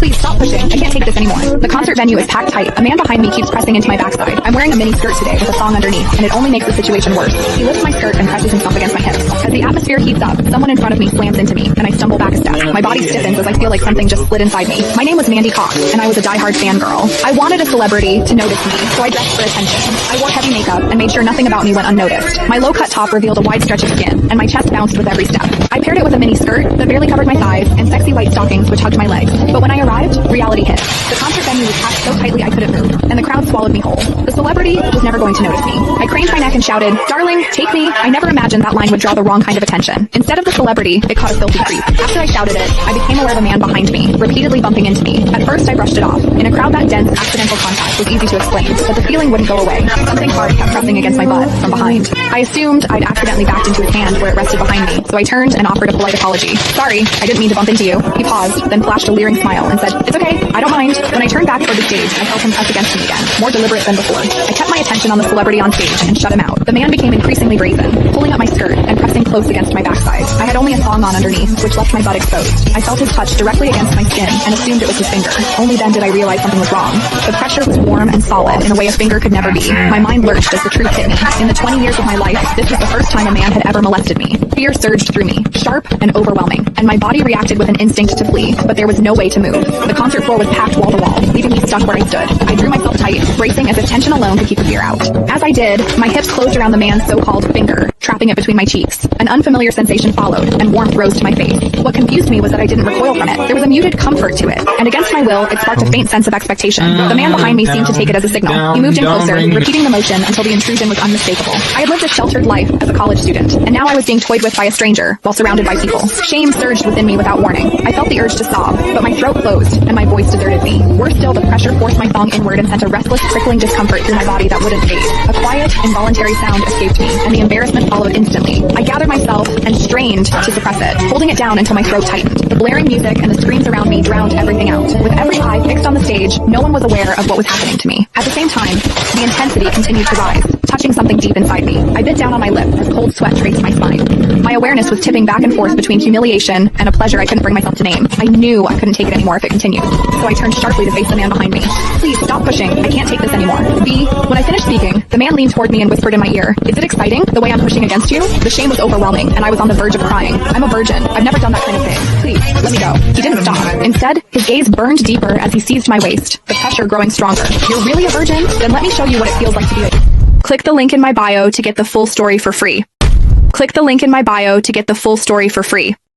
Please stop pushing. I can't take this anymore. The concert venue is packed tight. A man behind me keeps pressing into my backside. I'm wearing a mini skirt today with a thong underneath, and it only makes the situation worse. He lifts my skirt and presses himself against my hips. As the atmosphere heats up, someone in front of me slams into me, and I stumble back a step. My body stiffens as I feel like something just slid inside me. My name was Mandy Cox, and I was a diehard fangirl. I wanted a celebrity to notice me, so I dressed for attention. I wore heavy makeup and made sure nothing about me went unnoticed. My low-cut top revealed a wide stretch of skin, and my chest bounced with every step. I paired it with a mini skirt that barely covered my thighs and sexy white stockings which hugged my legs. But when I arrived, reality hit. The concert venue was packed so tightly I couldn't move, and the crowd swallowed me whole. The celebrity was never going to notice me. I craned my neck and shouted, "Darling, take me." I never imagined that line would draw the wrong kind of attention. Instead of the celebrity, it caught a filthy creep. After I shouted it, I became aware of a man behind me, repeatedly bumping into me. At first, I brushed it off. In a crowd that dense, accidental contact was easy to explain, but the feeling wouldn't go away. Something hard kept pressing against my butt from behind. I assumed I'd accidentally backed into his hand where it rested behind me, so I turned and offered a polite apology. "Sorry, I didn't mean to bump into you." He paused, then flashed a leering smile and said, "It's okay, I don't mind." When I turned back toward the stage, I felt him press against me again, more deliberate than before. I kept my attention on the celebrity on stage and shut him out. The man became increasingly brazen, pulling up my skirt and pressing close against my backside. I had only a thong on underneath, which left my butt exposed. I felt his touch directly against my skin and assumed it was his finger. Only then did I realize something was wrong. The pressure was warm and solid in a way a finger could never be. My mind lurched as the truth hit me. In the 20 years of my life, this was the first time a man had ever molested me. Fear surged through me, sharp and overwhelming, and my body reacted with an instinct to flee, but there was no way to move. The concert floor was packed wall to wall, leaving me stuck where I stood. I drew myself tight, bracing as if tension alone could keep the fear out. As I did, my hips closed around the man's so-called finger, trapping it between my cheeks. An unfamiliar sensation followed, and warmth rose to my face. What confused me was that I didn't recoil from it. There was a muted comfort to it, and against my will, it sparked a faint sense of expectation. The man behind me seemed to take it as a signal. He moved in closer, repeating the motion until the intrusion was unmistakable. I had lived a sheltered life as a college student, and now I was being toyed with by a stranger while surrounded by people. Shame surged within me without warning. I felt the urge to sob, but my throat closed, and my voice deserted me. Worse still, the pressure forced my thong inward and sent a restless, prickling discomfort through my body that wouldn't fade. A quiet, involuntary sound escaped me, and the embarrassment followed instantly. I gathered myself and strained to suppress it, holding it down until my throat tightened. The blaring music and the screams around me drowned everything out. With every eye fixed on the stage, no one was aware of what was happening to me. At the same time, the intensity continued to rise, touching something deep inside me. I bit down on my lip as cold sweat traced my spine. My awareness was tipping back and forth between humiliation and a pleasure I couldn't bring myself to name. I knew I couldn't take it anymore if it continued, so I turned sharply to face the man behind me. "Please stop pushing. I can't take this anymore." When I finished speaking, the man leaned toward me and whispered in my ear, "Is it exciting, the way I'm pushing against you?" The shame was overwhelming, and I was on the verge of crying. I'm a virgin. I've never done that kind of thing. Please, let me go. He didn't stop. Instead, his gaze burned deeper as he seized my waist, the pressure growing stronger. "You're really a virgin? Then let me show you what it feels like to be a..." Click the link in my bio to get the full story for free. Click the link in my bio to get the full story for free.